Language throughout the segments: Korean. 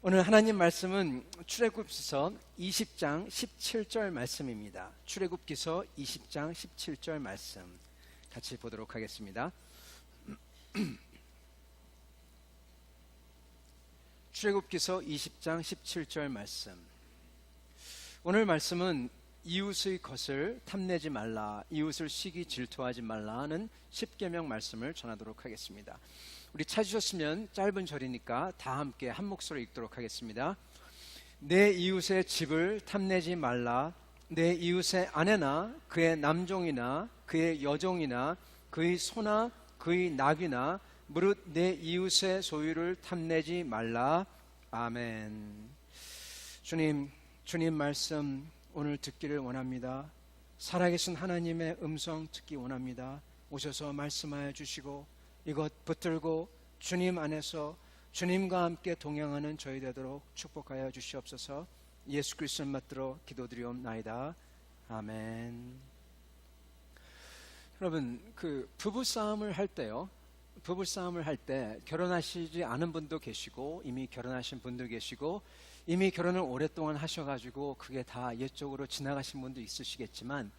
오늘 하나님 말씀은 출애굽기서 20장 17절 말씀입니다. 출애굽기서 20장 17절 말씀 같이 보도록 하겠습니다. 출애굽기서 20장 17절 말씀. 오늘 말씀은 이웃의 것을 탐내지 말라, 이웃을 시기 질투하지 말라는 십계명 말씀을 전하도록 하겠습니다. 우리 찾으셨으면 짧은 절이니까 다 함께 한 목소리로 읽도록 하겠습니다. 내 이웃의 집을 탐내지 말라. 내 이웃의 아내나 그의 남종이나 그의 여종이나 그의 소나 그의 낙이나 무릇 내 이웃의 소유를 탐내지 말라. 아멘. 주님 말씀 오늘 듣기를 원합니다. 살아계신 하나님의 음성 듣기 원합니다. 오셔서 말씀하여 주시고 이것 붙들고 주님 안에서 주님과 함께 동행하는 저희 되도록 축복하여 주시옵소서. 예수 그리스도를 받들어 기도드리옵나이다. 아멘. 여러분, 부부싸움을 할 때요, 부부싸움을 할 때 결혼하시지 않은 분도 계시고 이미 결혼하신 분도 계시고 이미 결혼을 오랫동안 하셔가지고 그게 다 옛적으로 지나가신 분도 있으시겠지만,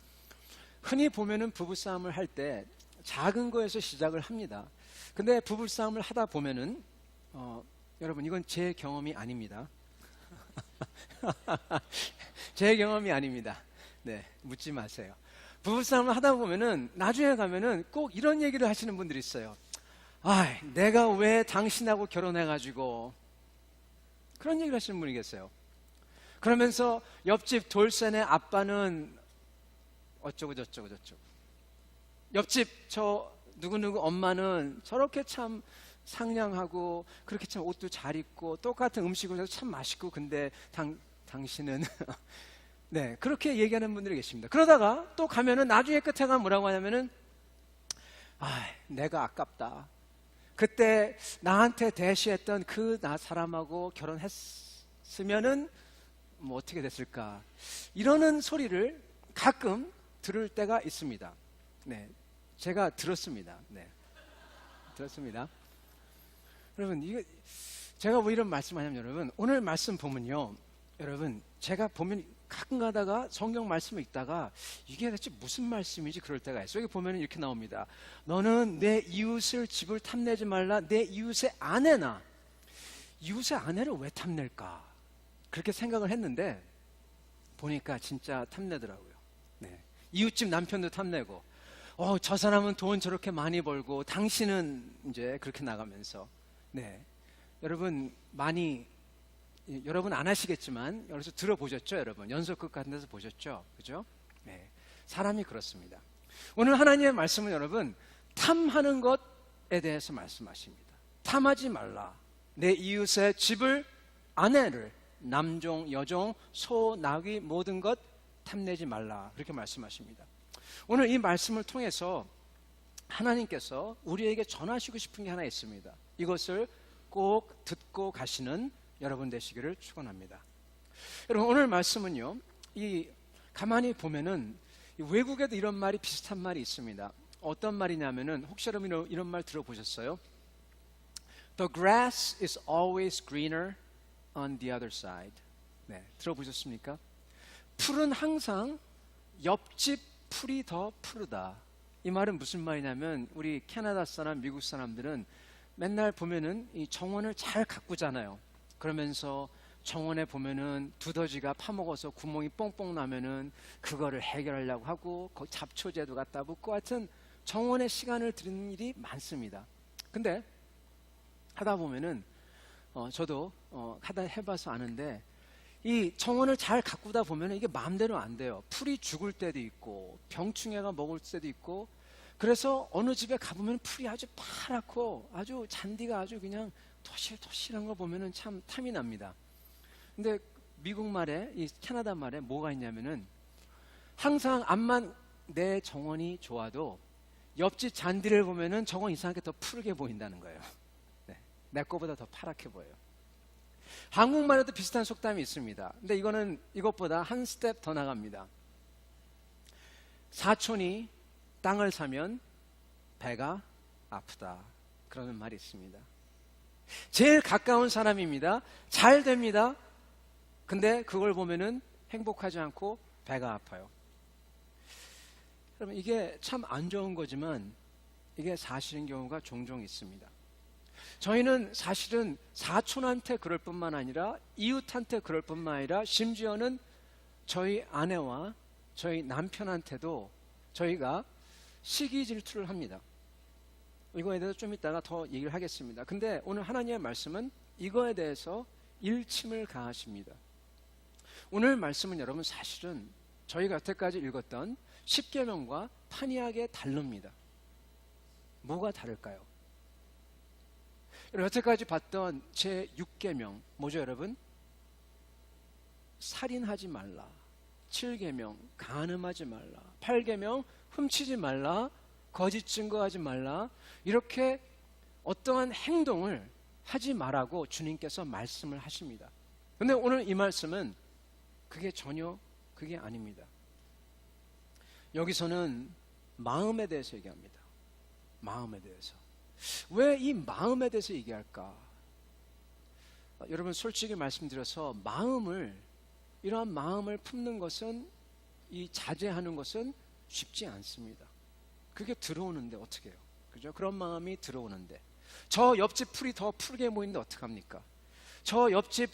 흔히 보면은 부부싸움을 할 때 작은 거에서 시작을 합니다. 근데 부부싸움을 하다 보면은 여러분, 이건 제 경험이 아닙니다. 제 경험이 아닙니다. 네, 묻지 마세요. 부부싸움을 하다 보면은 나중에 가면은 꼭 이런 얘기를 하시는 분들이 있어요. 내가 왜 당신하고 결혼해가지고, 그런 얘기를 하시는 분이 계세요. 그러면서 옆집 돌쇠네 아빠는 어쩌고 저쩌고 저쩌고, 옆집 저 누구누구 엄마는 저렇게 참 상냥하고 그렇게 참 옷도 잘 입고 똑같은 음식을 참 맛있고, 근데 당신은 네, 그렇게 얘기하는 분들이 계십니다. 그러다가 또 가면은 나중에 끝에 가면 뭐라고 하냐면은 내가 아깝다. 그때 나한테 대시했던 그 사람하고 결혼했으면은 뭐 어떻게 됐을까, 이러는 소리를 가끔 들을 때가 있습니다. 네, 제가 들었습니다. 네, 들었습니다. 여러분, 이게 제가 왜 이런 말씀하냐면, 여러분, 오늘 말씀 보면요, 여러분, 제가 보면 가끔 가다가 성경 말씀을 읽다가 이게 대체 무슨 말씀이지 그럴 때가 있어요. 여기 보면 이렇게 나옵니다. 너는 내 이웃을 집을 탐내지 말라. 내 이웃의 아내나, 이웃의 아내를 왜 탐낼까, 그렇게 생각을 했는데 보니까 진짜 탐내더라고요. 네, 이웃집 남편도 탐내고, 저 사람은 돈 저렇게 많이 벌고 당신은 이제 그렇게 나가면서, 네, 여러분 여러분 안 하시겠지만 여기서 들어보셨죠? 여러분 연속극 같은 데서 보셨죠? 그죠? 네, 사람이 그렇습니다. 오늘 하나님의 말씀은 여러분 탐하는 것에 대해서 말씀하십니다. 탐하지 말라. 내 이웃의 집을, 아내를, 남종, 여종, 소, 나귀 모든 것 탐내지 말라, 그렇게 말씀하십니다. 오늘 이 말씀을 통해서 하나님께서 우리에게 전하시고 싶은 게 하나 있습니다. 이것을 꼭 듣고 가시는 여러분 되시기를 축원합니다. 여러분, 오늘 말씀은요, 가만히 보면은 외국에도 이런 말이, 비슷한 말이 있습니다. 어떤 말이냐면은, 혹시 여러분 이런 말 들어보셨어요? The grass is always greener on the other side. 네, 들어보셨습니까? 풀은 항상 옆집 풀이 더 푸르다. 이 말은 무슨 말이냐면, 우리 캐나다 사람, 미국 사람들은 맨날 보면은 이 정원을 잘 가꾸잖아요. 그러면서 정원에 보면은 두더지가 파먹어서 구멍이 뽕뽕 나면은 그거를 해결하려고 하고, 잡초제도 갖다 붓고, 하여튼 정원에 시간을 들이는 일이 많습니다. 근데 하다 보면은 저도 하다 해봐서 아는데, 이 정원을 잘 가꾸다 보면은 이게 마음대로 안 돼요. 풀이 죽을 때도 있고 병충해가 먹을 때도 있고, 그래서 어느 집에 가보면 풀이 아주 파랗고 아주 잔디가 아주 그냥 토실토실한 거 보면은 참 탐이 납니다. 근데 미국 말에, 이 캐나다 말에 뭐가 있냐면은, 항상 암만 내 정원이 좋아도 옆집 잔디를 보면은 정원 이상하게 더 푸르게 보인다는 거예요. 네, 내 거보다 더 파랗게 보여요. 한국말에도 비슷한 속담이 있습니다. 근데 이거는 이것보다 한 스텝 더 나갑니다. 사촌이 땅을 사면 배가 아프다, 그러는 말이 있습니다. 제일 가까운 사람입니다. 잘 됩니다. 근데 그걸 보면은 행복하지 않고 배가 아파요. 여러분, 이게 참 안 좋은 거지만 이게 사실인 경우가 종종 있습니다. 저희는 사실은 사촌한테 그럴 뿐만 아니라 이웃한테 그럴 뿐만 아니라 심지어는 저희 아내와 저희 남편한테도 저희가 시기 질투를 합니다. 이거에 대해서 좀 이따가 더 얘기를 하겠습니다. 근데 오늘 하나님의 말씀은 이거에 대해서 일침을 가하십니다. 오늘 말씀은 여러분 사실은 저희가 여태까지 읽었던 십계명과 판이하게 다릅니다. 뭐가 다를까요? 여태까지 봤던 제 6계명 뭐죠 여러분? 살인하지 말라, 7계명 간음하지 말라, 8계명 훔치지 말라, 거짓 증거하지 말라, 이렇게 어떠한 행동을 하지 말라고 주님께서 말씀을 하십니다. 그런데 오늘 이 말씀은 그게 전혀 그게 아닙니다. 여기서는 마음에 대해서 얘기합니다. 마음에 대해서. 왜 이 마음에 대해서 얘기할까? 여러분 솔직히 말씀드려서 이러한 마음을 품는 것은, 이 자제하는 것은 쉽지 않습니다. 그게 들어오는데 어떻게 해요? 그죠? 그런 마음이 들어오는데 저 옆집 풀이 더 푸르게 보이는데 어떡합니까? 저 옆집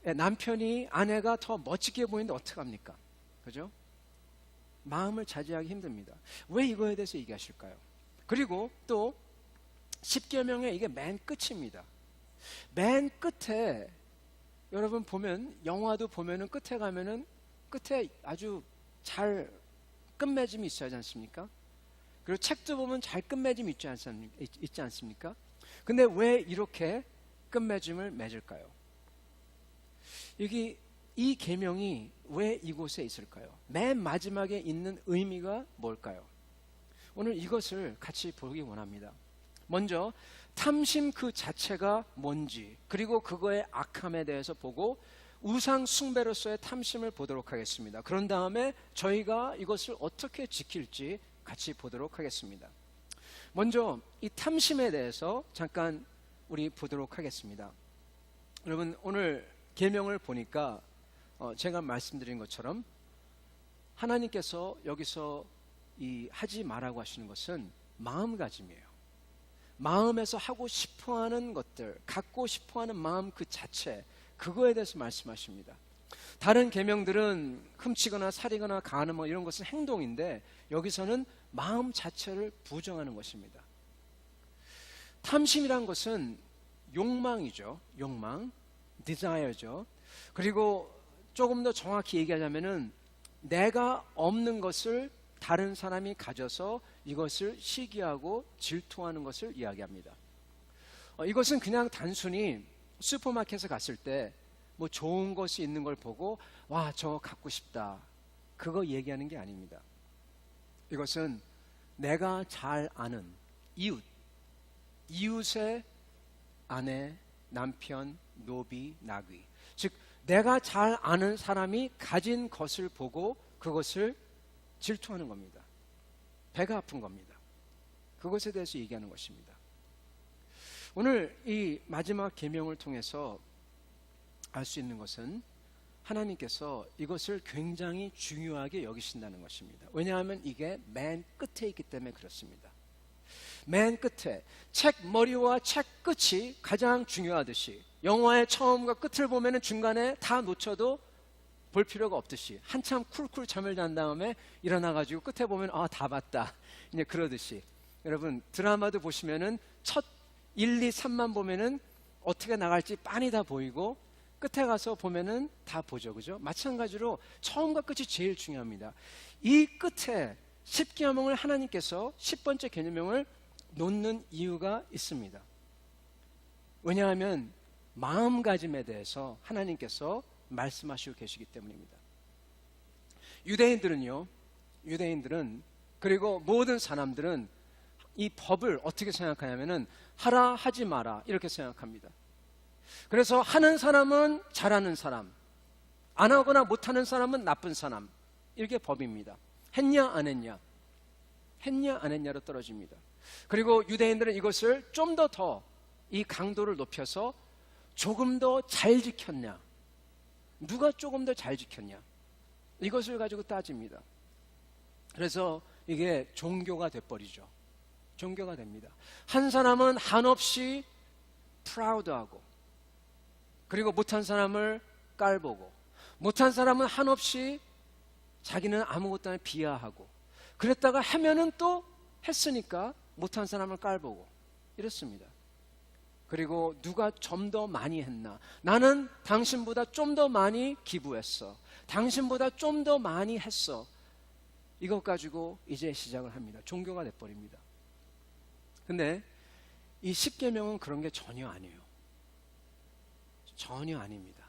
남편이 아내가 더 멋지게 보이는데 어떡합니까? 그죠? 마음을 자제하기 힘듭니다. 왜 이거에 대해서 얘기하실까요? 그리고 또 10계명의 이게 맨 끝입니다. 맨 끝에 여러분 보면 영화도 보면은 끝에 가면은 끝에 아주 잘 끝맺음이 있어야지 않습니까? 그리고 책도 보면 잘 끝맺음이 있지 않습니까? 근데 왜 이렇게 끝맺음을 맺을까요? 이 계명이 왜 이곳에 있을까요? 맨 마지막에 있는 의미가 뭘까요? 오늘 이것을 같이 보기 원합니다. 먼저 탐심 그 자체가 뭔지, 그리고 그거의 악함에 대해서 보고 우상 숭배로서의 탐심을 보도록 하겠습니다. 그런 다음에 저희가 이것을 어떻게 지킬지 같이 보도록 하겠습니다. 먼저 이 탐심에 대해서 잠깐 우리 보도록 하겠습니다. 여러분 오늘 계명을 보니까 제가 말씀드린 것처럼 하나님께서 여기서 이 하지 말라고 하시는 것은 마음가짐이에요. 마음에서 하고 싶어하는 것들, 갖고 싶어하는 마음 그 자체, 그거에 대해서 말씀하십니다. 다른 계명들은 훔치거나 살이거나 간음 이런 것은 행동인데 여기서는 마음 자체를 부정하는 것입니다. 탐심이란 것은 욕망이죠. 욕망, desire죠. 그리고 조금 더 정확히 얘기하자면은 내가 없는 것을 다른 사람이 가져서 이것을 시기하고 질투하는 것을 이야기합니다. 이것은 그냥 단순히 슈퍼마켓에 갔을 때 뭐 좋은 것이 있는 걸 보고 와 저거 갖고 싶다 그거 얘기하는 게 아닙니다. 이것은 내가 잘 아는 이웃의 아내, 남편, 노비, 나귀, 즉 내가 잘 아는 사람이 가진 것을 보고 그것을 질투하는 겁니다. 배가 아픈 겁니다. 그것에 대해서 얘기하는 것입니다. 오늘 이 마지막 계명을 통해서 알 수 있는 것은 하나님께서 이것을 굉장히 중요하게 여기신다는 것입니다. 왜냐하면 이게 맨 끝에 있기 때문에 그렇습니다. 맨 끝에 책 머리와 책 끝이 가장 중요하듯이 영화의 처음과 끝을 보면 중간에 다 놓쳐도 볼 필요가 없듯이 한참 쿨쿨 잠을 잔 다음에 일어나가지고 끝에 보면 다 봤다 이제 그러듯이 여러분 드라마도 보시면은 첫 1, 2, 3만 보면은 어떻게 나갈지 빤히 다 보이고 끝에 가서 보면은 다 보죠. 그죠? 마찬가지로 처음과 끝이 제일 중요합니다. 이 끝에 10계명을 하나님께서 10번째 계명을 놓는 이유가 있습니다. 왜냐하면 마음가짐에 대해서 하나님께서 말씀하시고 계시기 때문입니다. 유대인들은 그리고 모든 사람들은 이 법을 어떻게 생각하냐면은 하라 하지 마라 이렇게 생각합니다. 그래서 하는 사람은 잘하는 사람, 안 하거나 못하는 사람은 나쁜 사람, 이게 법입니다. 했냐 안 했냐, 했냐 안 했냐로 떨어집니다. 그리고 유대인들은 이것을 좀 더 이 강도를 높여서 조금 더 잘 지켰냐, 누가 조금 더 잘 지켰냐, 이것을 가지고 따집니다. 그래서 이게 종교가 돼버리죠. 종교가 됩니다. 한 사람은 한없이 프라우드하고, 그리고 못한 사람을 깔보고, 못한 사람은 한없이 자기는 아무것도 아닌 비하하고, 그랬다가 하면은 또 했으니까 못한 사람을 깔보고 이렇습니다. 그리고 누가 좀 더 많이 했나, 나는 당신보다 좀 더 많이 기부했어, 당신보다 좀 더 많이 했어, 이것 가지고 이제 시작을 합니다. 종교가 돼버립니다. 근데 이 십계명은 그런 게 전혀 아니에요. 전혀 아닙니다.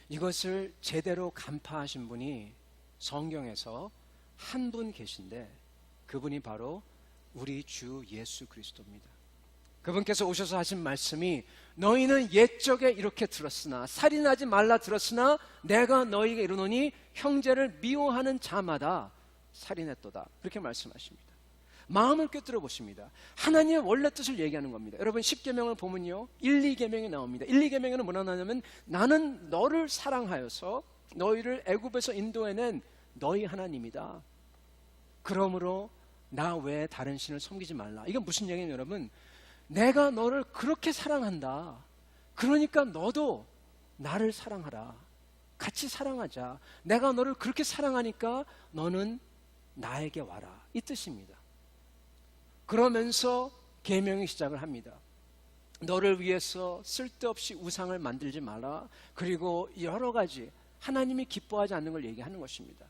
이것을 제대로 간파하신 분이 성경에서 한 분 계신데, 그분이 바로 우리 주 예수 그리스도입니다. 그분께서 오셔서 하신 말씀이, 너희는 옛적에 이렇게 들었으나, 살인하지 말라 들었으나 내가 너희에게 이르노니 형제를 미워하는 자마다 살인했도다, 그렇게 말씀하십니다. 마음을 꿰뚫어 보십니다. 하나님의 원래 뜻을 얘기하는 겁니다. 여러분, 십계명을 보면요, 1, 2계명이 나옵니다. 1, 2계명에는 뭐라 나냐면, 나는 너를 사랑하여서 너희를 애굽에서 인도해낸 너희 하나님이다. 그러므로 나 외에 다른 신을 섬기지 말라. 이건 무슨 얘기냐면, 여러분, 내가 너를 그렇게 사랑한다, 그러니까 너도 나를 사랑하라, 같이 사랑하자. 내가 너를 그렇게 사랑하니까 너는 나에게 와라, 이 뜻입니다. 그러면서 계명이 시작을 합니다. 너를 위해서 쓸데없이 우상을 만들지 마라. 그리고 여러 가지 하나님이 기뻐하지 않는 걸 얘기하는 것입니다.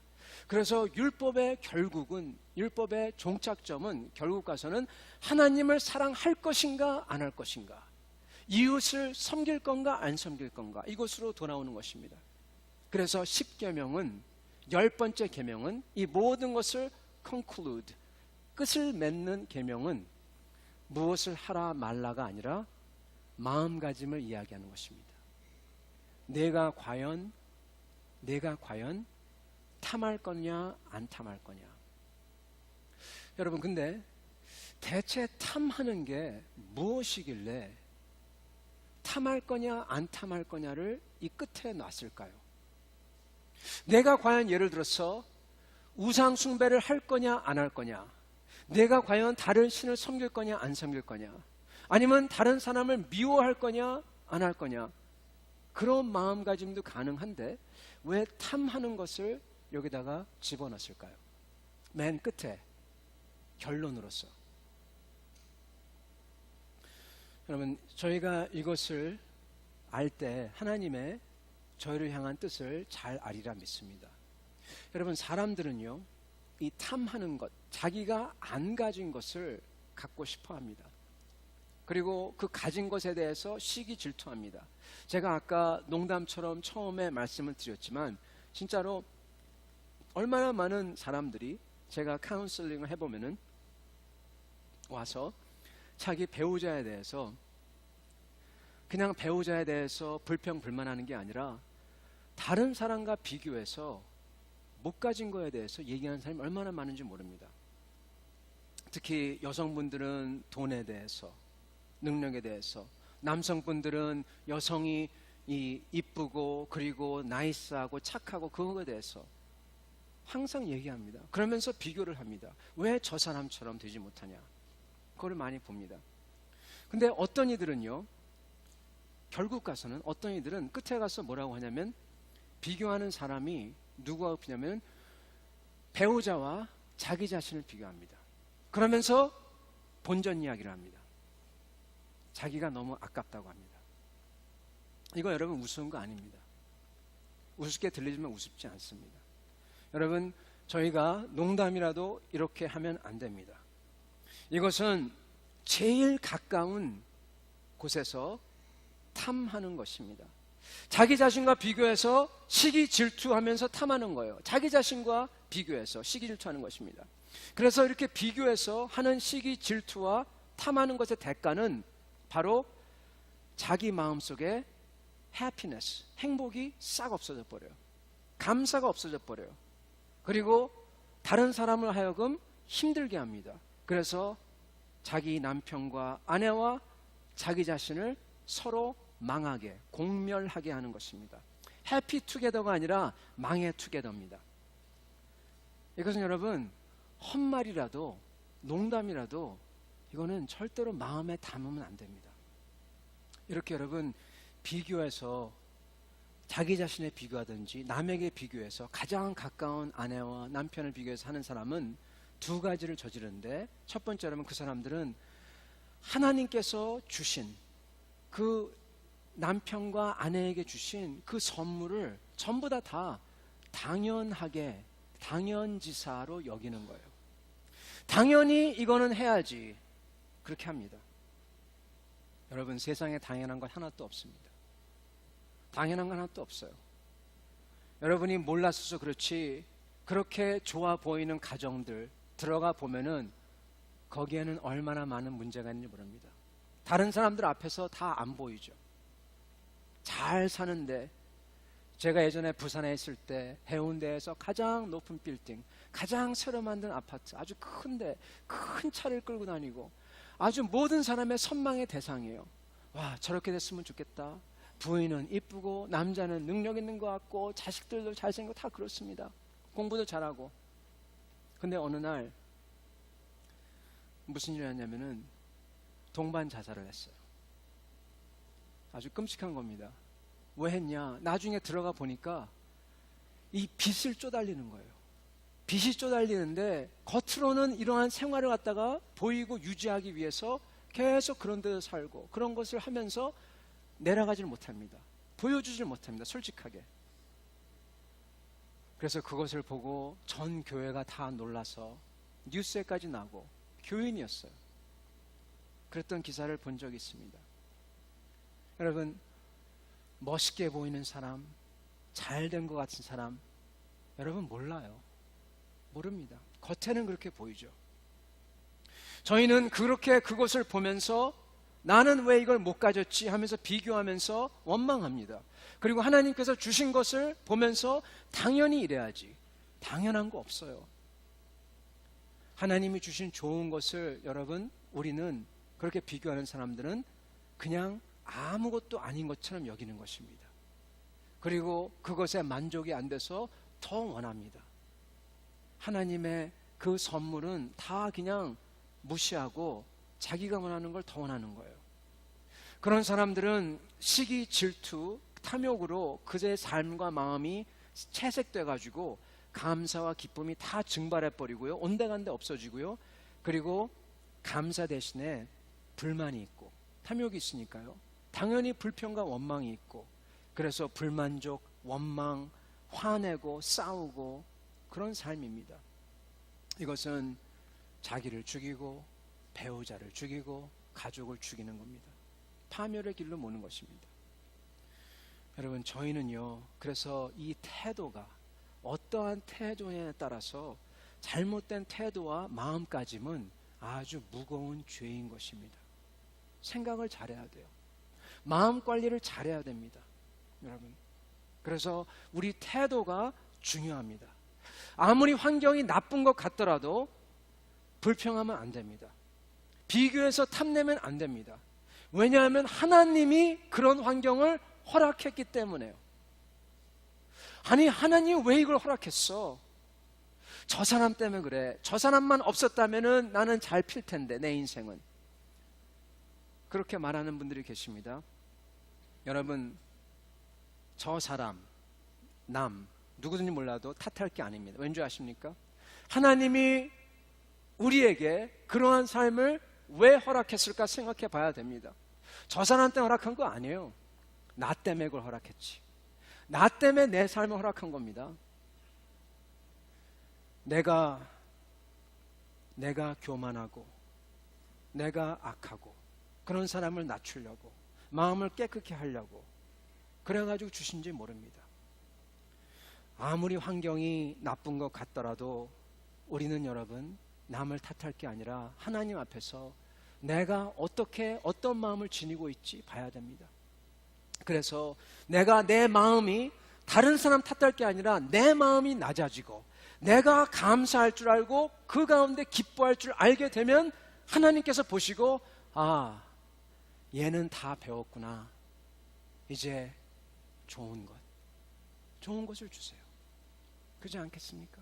그래서 율법의 결국은, 율법의 종착점은 결국 가서는 하나님을 사랑할 것인가 안 할 것인가, 이웃을 섬길 건가 안 섬길 건가, 이것으로 돌아오는 것입니다. 그래서 10계명은, 10번째 계명은 이 모든 것을 conclude, 끝을 맺는 계명은 무엇을 하라 말라가 아니라 마음가짐을 이야기하는 것입니다. 내가 과연 탐할 거냐 안 탐할 거냐. 여러분, 근데 대체 탐하는 게 무엇이길래 탐할 거냐 안 탐할 거냐를 이 끝에 놨을까요? 내가 과연, 예를 들어서 우상 숭배를 할 거냐 안 할 거냐, 내가 과연 다른 신을 섬길 거냐 안 섬길 거냐, 아니면 다른 사람을 미워할 거냐 안 할 거냐, 그런 마음가짐도 가능한데 왜 탐하는 것을 여기다가 집어넣었을까요? 맨 끝에 결론으로서. 여러분, 저희가 이것을 알 때 하나님의 저희를 향한 뜻을 잘 아리라 믿습니다. 여러분, 사람들은요, 이 탐하는 것, 자기가 안 가진 것을 갖고 싶어 합니다. 그리고 그 가진 것에 대해서 시기 질투합니다. 제가 아까 농담처럼 처음에 말씀을 드렸지만, 진짜로 얼마나 많은 사람들이 제가 카운슬링을 해보면은 와서 자기 배우자에 대해서, 그냥 배우자에 대해서 불평불만하는 게 아니라 다른 사람과 비교해서 못 가진 거에 대해서 얘기하는 사람이 얼마나 많은지 모릅니다. 특히 여성분들은 돈에 대해서, 능력에 대해서, 남성분들은 여성이 이쁘고 그리고 나이스하고 착하고 그거에 대해서 항상 얘기합니다. 그러면서 비교를 합니다. 왜 저 사람처럼 되지 못하냐, 그걸 많이 봅니다. 근데 어떤 이들은요, 결국 가서는 어떤 이들은 끝에 가서 뭐라고 하냐면, 비교하는 사람이 누구와 비교하면 배우자와 자기 자신을 비교합니다. 그러면서 본전 이야기를 합니다. 자기가 너무 아깝다고 합니다. 이거 여러분 우스운 거 아닙니다. 우습게 들리지만 우습지 않습니다. 여러분, 저희가 농담이라도 이렇게 하면 안 됩니다. 이것은 제일 가까운 곳에서 탐하는 것입니다. 자기 자신과 비교해서 시기 질투하면서 탐하는 거예요. 자기 자신과 비교해서 시기 질투하는 것입니다. 그래서 이렇게 비교해서 하는 시기 질투와 탐하는 것의 대가는 바로 자기 마음속에 happiness, 행복이 싹 없어져 버려요. 감사가 없어져 버려요. 그리고 다른 사람을 하여금 힘들게 합니다. 그래서 자기 남편과 아내와 자기 자신을 서로 망하게, 공멸하게 하는 것입니다. 해피 투게더가 아니라 망해 투게더입니다. 이것은 여러분 헛말이라도 농담이라도 이거는 절대로 마음에 담으면 안 됩니다. 이렇게 여러분 비교해서 자기 자신에 비교하든지 남에게 비교해서 가장 가까운 아내와 남편을 비교해서 하는 사람은 두 가지를 저지르는데, 첫 번째로는 그 사람들은 하나님께서 주신 그 남편과 아내에게 주신 그 선물을 전부 다 당연하게 당연지사로 여기는 거예요. 당연히 이거는 해야지, 그렇게 합니다. 여러분 세상에 당연한 건 하나도 없습니다. 당연한 건 하나도 없어요. 여러분이 몰랐어서 그렇지 그렇게 좋아 보이는 가정들 들어가 보면은 거기에는 얼마나 많은 문제가 있는지 모릅니다. 다른 사람들 앞에서 다 안 보이죠. 잘 사는데, 제가 예전에 부산에 있을 때 해운대에서 가장 높은 빌딩, 가장 새로 만든 아파트, 아주 큰데 큰 차를 끌고 다니고 아주 모든 사람의 선망의 대상이에요. 와, 저렇게 됐으면 좋겠다. 부인은 이쁘고 남자는 능력 있는 것 같고 자식들도 잘생기고 다 그렇습니다. 공부도 잘하고. 근데 어느 날 무슨 일이 났냐면은 동반 자살을 했어요. 아주 끔찍한 겁니다. 왜 했냐? 나중에 들어가 보니까 이 빚을 쪼달리는 거예요. 빚이 쪼달리는데 겉으로는 이러한 생활을 갖다가 보이고 유지하기 위해서 계속 그런 데서 살고 그런 것을 하면서 내려가지를 못합니다. 보여주질 못합니다. 솔직하게. 그래서 그것을 보고 전 교회가 다 놀라서 뉴스에까지 나고, 교인이었어요. 그랬던 기사를 본 적이 있습니다. 여러분, 멋있게 보이는 사람, 잘된 것 같은 사람, 여러분 몰라요. 모릅니다. 겉에는 그렇게 보이죠. 저희는 그렇게 그것을 보면서 나는 왜 이걸 못 가졌지 하면서 비교하면서 원망합니다. 그리고 하나님께서 주신 것을 보면서 당연히 이래야지, 당연한 거 없어요. 하나님이 주신 좋은 것을 여러분, 우리는 그렇게 비교하는 사람들은 그냥 아무것도 아닌 것처럼 여기는 것입니다. 그리고 그것에 만족이 안 돼서 더 원합니다. 하나님의 그 선물은 다 그냥 무시하고 자기가 원하는 걸 더 원하는 거예요. 그런 사람들은 시기, 질투, 탐욕으로 그의 삶과 마음이 채색돼 가지고 감사와 기쁨이 다 증발해버리고요, 온데간데 없어지고요, 그리고 감사 대신에 불만이 있고 탐욕이 있으니까요 당연히 불평과 원망이 있고, 그래서 불만족, 원망, 화내고 싸우고 그런 삶입니다. 이것은 자기를 죽이고 배우자를 죽이고 가족을 죽이는 겁니다. 파멸의 길로 모는 것입니다. 여러분, 저희는요, 그래서 이 태도가 어떠한 태도에 따라서 잘못된 태도와 마음가짐은 아주 무거운 죄인 것입니다. 생각을 잘해야 돼요. 마음 관리를 잘해야 됩니다. 여러분, 그래서 우리 태도가 중요합니다. 아무리 환경이 나쁜 것 같더라도 불평하면 안 됩니다. 비교해서 탐내면 안 됩니다. 왜냐하면 하나님이 그런 환경을 허락했기 때문에요. 아니, 하나님이 왜 이걸 허락했어? 저 사람 때문에 그래. 저 사람만 없었다면 나는 잘 필 텐데, 내 인생은. 그렇게 말하는 분들이 계십니다. 여러분, 저 사람, 남, 누구든지 몰라도 탓할 게 아닙니다. 왠지 아십니까? 하나님이 우리에게 그러한 삶을 왜 허락했을까 생각해 봐야 됩니다. 저 사람 때문에 허락한 거 아니에요. 나 때문에 그걸 허락했지. 나 때문에 내 삶을 허락한 겁니다. 내가 교만하고 내가 악하고 그런 사람을 낮추려고, 마음을 깨끗게 하려고 그래가지고 주신지 모릅니다. 아무리 환경이 나쁜 것 같더라도 우리는 여러분, 남을 탓할 게 아니라 하나님 앞에서 내가 어떤 마음을 지니고 있지 봐야 됩니다. 그래서 내가 내 마음이 다른 사람 탓할 게 아니라 내 마음이 낮아지고 내가 감사할 줄 알고 그 가운데 기뻐할 줄 알게 되면 하나님께서 보시고, 아, 얘는 다 배웠구나. 이제 좋은 것을 주세요. 그렇지 않겠습니까?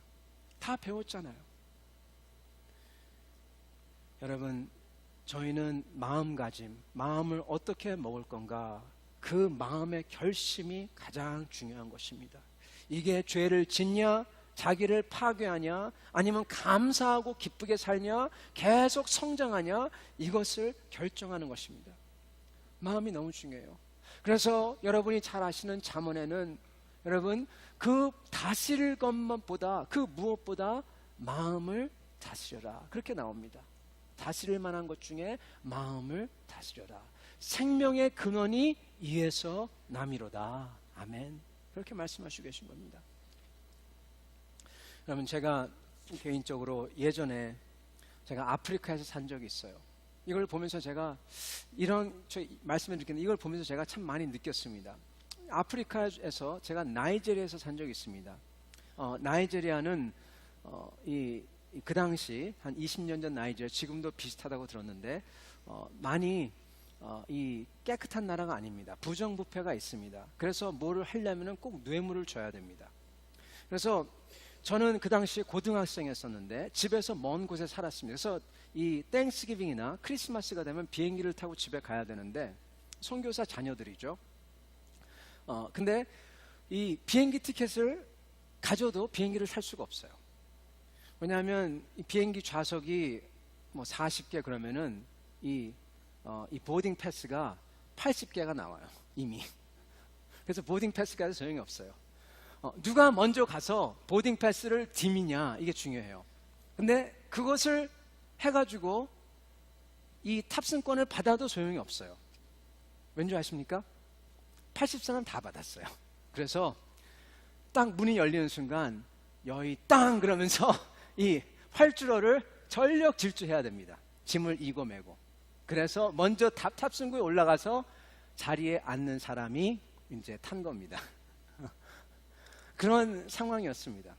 다 배웠잖아요. 여러분, 저희는 마음가짐, 마음을 어떻게 먹을 건가, 그 마음의 결심이 가장 중요한 것입니다. 이게 죄를 짓냐, 자기를 파괴하냐, 아니면 감사하고 기쁘게 살냐, 계속 성장하냐, 이것을 결정하는 것입니다. 마음이 너무 중요해요. 그래서 여러분이 잘 아시는 잠언에는 여러분, 그 다스릴 것만보다, 그 무엇보다 마음을 다스려라, 그렇게 나옵니다. 다스릴 만한 것 중에 마음을 다스려라. 생명의 근원이 이에서 남이로다. 아멘. 그렇게 말씀하시고 계신 겁니다. 여러분, 제가 개인적으로 예전에 제가 아프리카에서 산 적이 있어요. 이걸 보면서 제가 말씀을 드리는데, 이걸 보면서 제가 참 많이 느꼈습니다. 아프리카에서 제가 나이지리아에서 산 적이 있습니다. 나이지리아는 그 당시 한 20년 전 나이지리아, 지금도 비슷하다고 들었는데 많이 이 깨끗한 나라가 아닙니다. 부정부패가 있습니다. 그래서 뭐를 하려면 꼭 뇌물을 줘야 됩니다. 그래서 저는 그 당시 고등학생이었었는데 집에서 먼 곳에 살았습니다. 그래서 이 땡스기빙이나 크리스마스가 되면 비행기를 타고 집에 가야 되는데, 선교사 자녀들이죠. 근데 이 비행기 티켓을 가져도 비행기를 탈 수가 없어요. 왜냐하면 이 비행기 좌석이 뭐 40개 그러면은 이 보딩 패스가 80개가 나와요, 이미. 그래서 보딩 패스가 소용이 없어요. 누가 먼저 가서 보딩 패스를 디미냐, 이게 중요해요. 근데 그것을 해가지고 이 탑승권을 받아도 소용이 없어요. 왠지 아십니까? 80사람 다 받았어요. 그래서 딱 문이 열리는 순간 여의 땅 그러면서 이 활주로를 전력 질주해야 됩니다. 짐을 이고 메고. 그래서 먼저 탑승구에 올라가서 자리에 앉는 사람이 이제 탄 겁니다. 그런 상황이었습니다.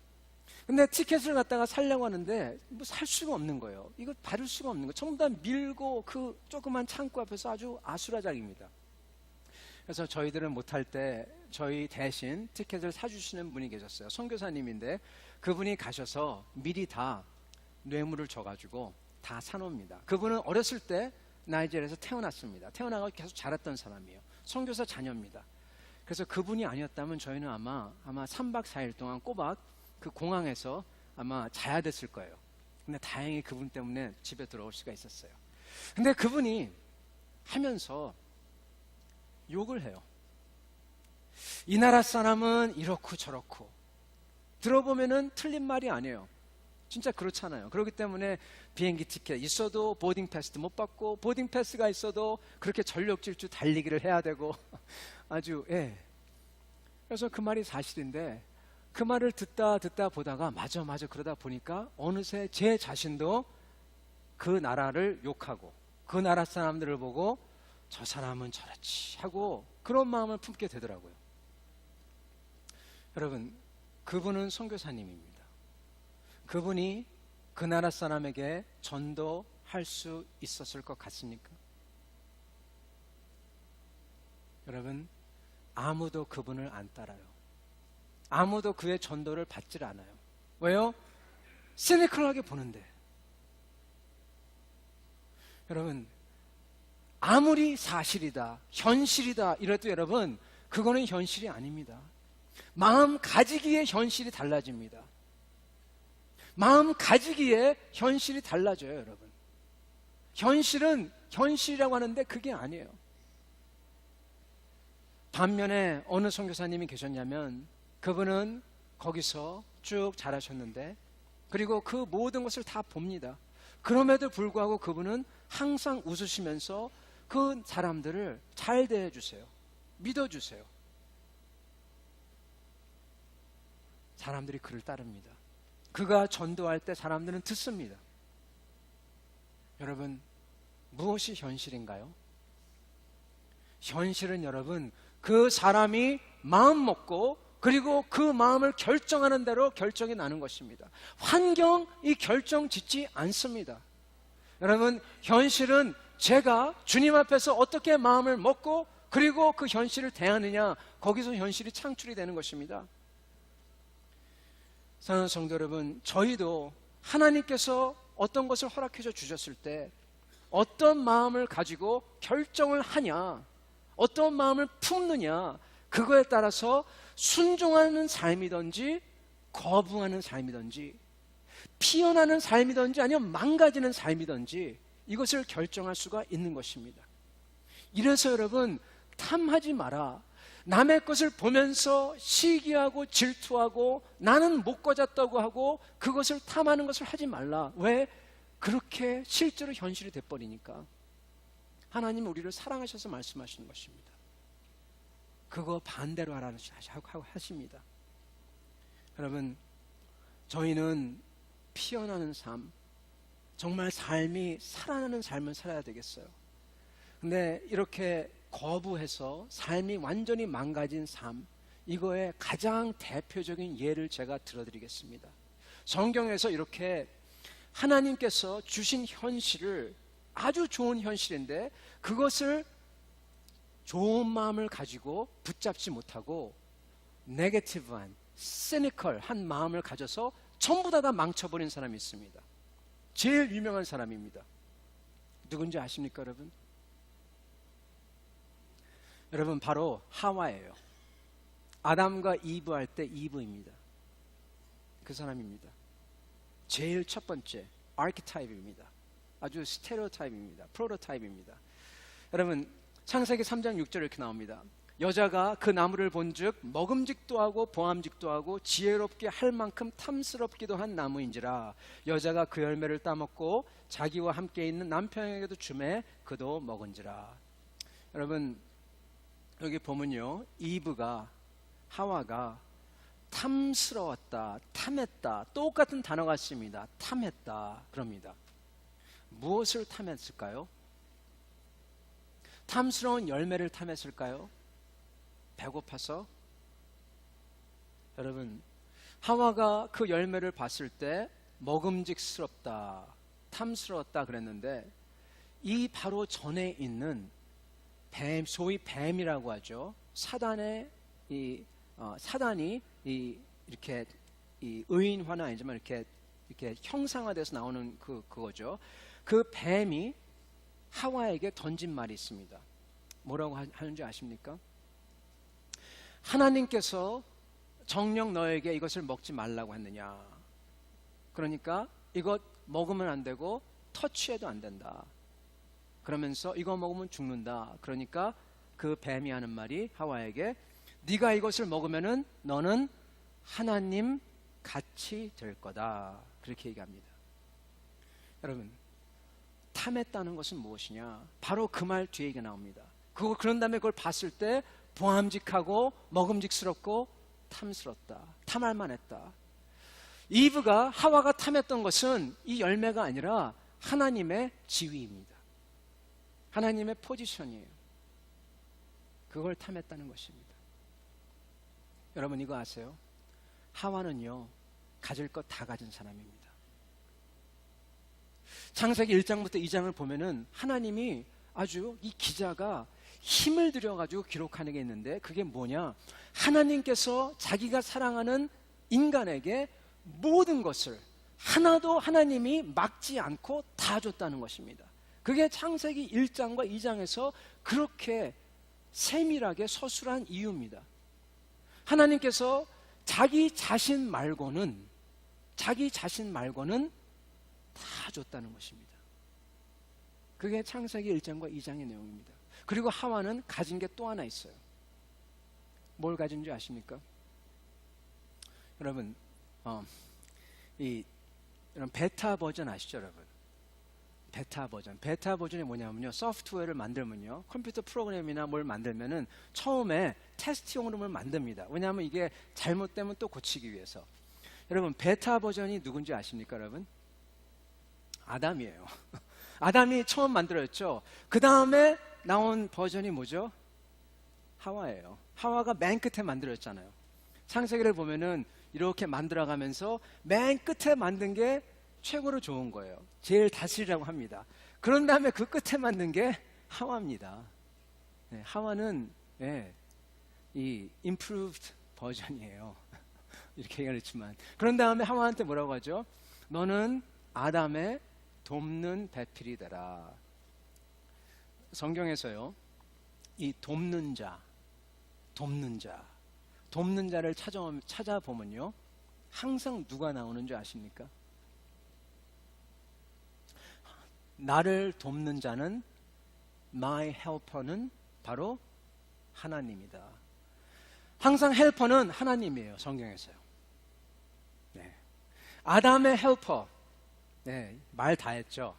근데 티켓을 갖다가 사려고 하는데 뭐 살 수가 없는 거예요. 이거 받을 수가 없는 거예요. 전부 다 밀고 그 조그만 창구 앞에서 아주 아수라장입니다. 그래서 저희들은 못할 때 저희 대신 티켓을 사주시는 분이 계셨어요. 선교사님인데 그분이 가셔서 미리 다 뇌물을 줘가지고 다 사놉니다. 그분은 어렸을 때 나이지리아에서 태어났습니다. 태어나서 계속 자랐던 사람이에요. 선교사 자녀입니다. 그래서 그분이 아니었다면 저희는 아마 3박 4일 동안 꼬박 그 공항에서 아마 자야 됐을 거예요. 근데 다행히 그분 때문에 집에 들어올 수가 있었어요. 근데 그분이 하면서 욕을 해요. 이 나라 사람은 이렇고 저렇고. 들어보면은 틀린 말이 아니에요. 진짜 그렇잖아요. 그렇기 때문에 비행기 티켓 있어도 보딩 패스도 못 받고, 보딩 패스가 있어도 그렇게 전력 질주 달리기를 해야 되고 아주, 예. 그래서 그 말이 사실인데, 그 말을 듣다 보다가 맞아 그러다 보니까 어느새 제 자신도 그 나라를 욕하고 그 나라 사람들을 보고 저 사람은 저렇지 하고 그런 마음을 품게 되더라고요. 여러분, 그분은 선교사님입니다. 그분이 그 나라 사람에게 전도할 수 있었을 것 같습니까? 여러분, 아무도 그분을 안 따라요. 아무도 그의 전도를 받질 않아요. 왜요? 시니컬하게 보는데. 여러분, 아무리 사실이다, 현실이다 이래도 여러분, 그거는 현실이 아닙니다. 마음 가지기에 현실이 달라집니다. 마음 가지기에 현실이 달라져요, 여러분. 현실은 현실이라고 하는데 그게 아니에요. 반면에 어느 선교사님이 계셨냐면 그분은 거기서 쭉 자라셨는데, 그리고 그 모든 것을 다 봅니다. 그럼에도 불구하고 그분은 항상 웃으시면서 그 사람들을 잘 대해주세요. 믿어주세요. 사람들이 그를 따릅니다. 그가 전도할 때 사람들은 듣습니다. 여러분, 무엇이 현실인가요? 현실은 여러분, 그 사람이 마음 먹고 그리고 그 마음을 결정하는 대로 결정이 나는 것입니다. 환경이 결정 짓지 않습니다. 여러분, 현실은 제가 주님 앞에서 어떻게 마음을 먹고 그리고 그 현실을 대하느냐, 거기서 현실이 창출이 되는 것입니다. 사랑하는 성도 여러분, 저희도 하나님께서 어떤 것을 허락해 주셨을 때 어떤 마음을 가지고 결정을 하냐, 어떤 마음을 품느냐, 그거에 따라서 순종하는 삶이든지 거부하는 삶이든지 피어나는 삶이든지 아니면 망가지는 삶이든지 이것을 결정할 수가 있는 것입니다. 이래서 여러분, 탐하지 마라. 남의 것을 보면서 시기하고 질투하고 나는 못 가졌다고 하고 그것을 탐하는 것을 하지 말라. 왜? 그렇게 실제로 현실이 돼버리니까. 하나님은 우리를 사랑하셔서 말씀하시는 것입니다. 그거 반대로 하라고 하십니다. 여러분, 저희는 피어나는 삶, 정말 삶이 살아나는 삶을 살아야 되겠어요. 근데 이렇게 거부해서 삶이 완전히 망가진 삶, 이거의 가장 대표적인 예를 제가 들어드리겠습니다. 성경에서 이렇게 하나님께서 주신 현실을, 아주 좋은 현실인데 그것을 좋은 마음을 가지고 붙잡지 못하고 네거티브한, 시니컬한 마음을 가져서 전부 다 망쳐버린 사람이 있습니다. 제일 유명한 사람입니다. 누군지 아십니까, 여러분? 여러분, 바로 하와예요. 아담과 이브 할 때 이브입니다. 그 사람입니다. 제일 첫 번째 아키타입입니다. 아주 스테레오타입입니다. 프로토타입입니다. 여러분, 창세기 3장 6절 이렇게 나옵니다. 여자가 그 나무를 본즉 먹음직도 하고 보암직도 하고 지혜롭게 할 만큼 탐스럽기도 한 나무인지라 여자가 그 열매를 따먹고 자기와 함께 있는 남편에게도 주매 그도 먹은지라. 여러분, 여기 보면요, 이브가, 하와가 탐스러웠다, 탐했다, 똑같은 단어가 쓰입니다. 탐했다 그럽니다. 무엇을 탐했을까요? 탐스러운 열매를 탐했을까요? 배고파서? 여러분, 하와가 그 열매를 봤을 때 먹음직스럽다, 탐스러웠다 그랬는데 이 바로 전에 있는 뱀, 소위 뱀이라고 하죠. 사단의 사단이 이렇게 의인화는 아니지만 이렇게 형상화돼서 나오는 그거죠. 그 뱀이 하와에게 던진 말이 있습니다. 뭐라고 하는지 아십니까? 하나님께서 정녕 너에게 이것을 먹지 말라고 했느냐. 그러니까 이것 먹으면 안 되고 터치해도 안 된다. 그러면서 이거 먹으면 죽는다. 그러니까 그 뱀이 하는 말이 하와에게 네가 이것을 먹으면은 너는 하나님 같이 될 거다. 그렇게 얘기합니다. 여러분, 탐했다는 것은 무엇이냐? 바로 그 말 뒤에 얘기가 나옵니다. 그런 다음에 그걸 봤을 때 보암직하고 먹음직스럽고 탐스럽다. 탐할 만했다. 이브가, 하와가 탐했던 것은 이 열매가 아니라 하나님의 지위입니다. 하나님의 포지션이에요. 그걸 탐했다는 것입니다. 여러분, 이거 아세요? 하와는요, 가질 것 다 가진 사람입니다. 창세기 1장부터 2장을 보면은 하나님이 아주, 이 기자가 힘을 들여가지고 기록하는 게 있는데 그게 뭐냐? 하나님께서 자기가 사랑하는 인간에게 모든 것을 하나도 하나님이 막지 않고 다 줬다는 것입니다. 그게 창세기 1장과 2장에서 그렇게 세밀하게 서술한 이유입니다. 하나님께서 자기 자신 말고는 다 줬다는 것입니다. 그게 창세기 1장과 2장의 내용입니다. 그리고 하와는 가진 게 또 하나 있어요. 뭘 가진지 아십니까? 여러분, 이런 베타 버전 아시죠, 여러분? 베타 버전이 뭐냐면요, 소프트웨어를 만들면요, 컴퓨터 프로그램이나 뭘 만들면은 처음에 테스트용으로 뭘 만듭니다. 왜냐하면 이게 잘못되면 또 고치기 위해서. 여러분, 베타 버전이 누군지 아십니까, 여러분? 아담이에요. 아담이 처음 만들었죠. 그 다음에 나온 버전이 뭐죠? 하와예요. 하와가 맨 끝에 만들었잖아요. 창세기를 보면은 이렇게 만들어가면서 맨 끝에 만든 게 최고로 좋은 거예요. 제일 다스리라고 합니다. 그런 다음에 그 끝에 맞는 게 하와입니다. 네, 하와는 이 improved 버전이에요. 이렇게 얘기했지만, 그런 다음에 하와한테 뭐라고 하죠? 너는 아담의 돕는 배필이 되라. 성경에서요, 이 돕는 자를 찾아보면요, 항상 누가 나오는 줄 아십니까? 나를 돕는 자는, my helper는 바로 하나님이다. 항상 헬퍼는 하나님이에요, 성경에서요. 네. 아담의 헬퍼, 네, 말 다 했죠.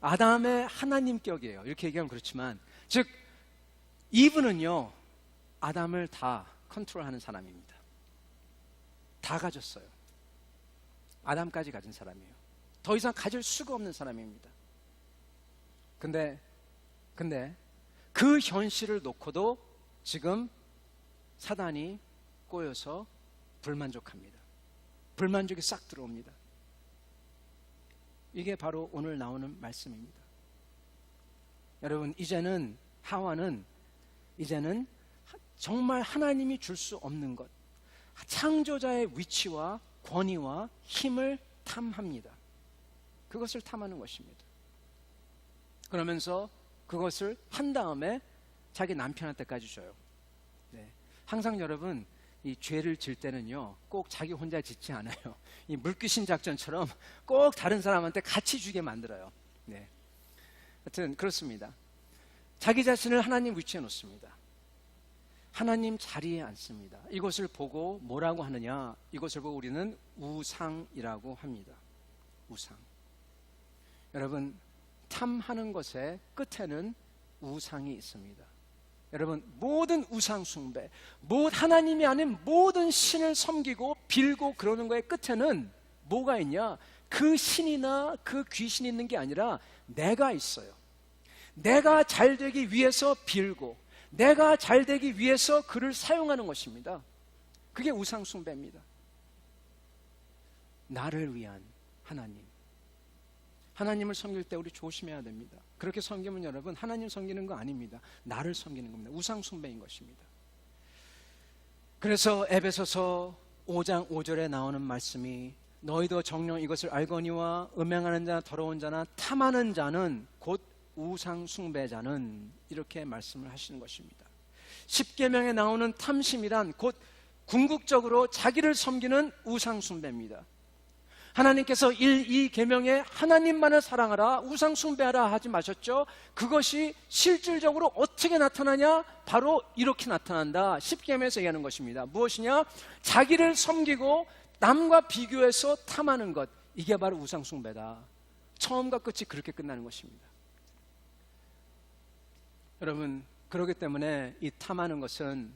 아담의 하나님격이에요. 이렇게 얘기하면 그렇지만, 즉 이브는요, 아담을 다 컨트롤하는 사람입니다. 다 가졌어요. 아담까지 가진 사람이에요. 더 이상 가질 수가 없는 사람입니다. 근데 그 현실을 놓고도 지금 사단이 꼬여서 불만족합니다. 불만족이 싹 들어옵니다. 이게 바로 오늘 나오는 말씀입니다. 여러분, 이제는 하와는 정말 하나님이 줄 수 없는 것, 창조자의 위치와 권위와 힘을 탐합니다. 그것을 탐하는 것입니다. 그러면서 그것을 한 다음에 자기 남편한테까지 줘요. 네. 항상 여러분, 이 죄를 질 때는요, 꼭 자기 혼자 짓지 않아요. 이 물귀신 작전처럼 꼭 다른 사람한테 같이 주게 만들어요. 네. 하여튼 그렇습니다. 자기 자신을 하나님 위치에 놓습니다. 하나님 자리에 앉습니다. 이것을 보고 뭐라고 하느냐? 이것을 보고 우리는 우상이라고 합니다. 우상. 여러분, 탐하는 것의 끝에는 우상이 있습니다. 여러분, 모든 우상 숭배, 하나님이 아닌 모든 신을 섬기고 빌고 그러는 거의 끝에는 뭐가 있냐? 그 신이나 그 귀신이 있는 게 아니라 내가 있어요. 내가 잘 되기 위해서 빌고, 내가 잘 되기 위해서 그를 사용하는 것입니다. 그게 우상 숭배입니다. 나를 위한 하나님. 하나님을 섬길 때 우리 조심해야 됩니다. 그렇게 섬기면 여러분, 하나님 섬기는 거 아닙니다. 나를 섬기는 겁니다. 우상 숭배인 것입니다. 그래서 에베소서 5장 5절에 나오는 말씀이, 너희도 정녕 이것을 알거니와 음행하는 자, 더러운 자나 탐하는 자는 곧 우상 숭배자는, 이렇게 말씀을 하시는 것입니다. 십계명에 나오는 탐심이란 곧 궁극적으로 자기를 섬기는 우상 숭배입니다. 하나님께서 2계명에 하나님만을 사랑하라, 우상 숭배하라 하지 마셨죠? 그것이 실질적으로 어떻게 나타나냐? 바로 이렇게 나타난다. 10계명에서 얘기하는 것입니다. 무엇이냐? 자기를 섬기고 남과 비교해서 탐하는 것, 이게 바로 우상 숭배다. 처음과 끝이 그렇게 끝나는 것입니다. 여러분, 그렇기 때문에 이 탐하는 것은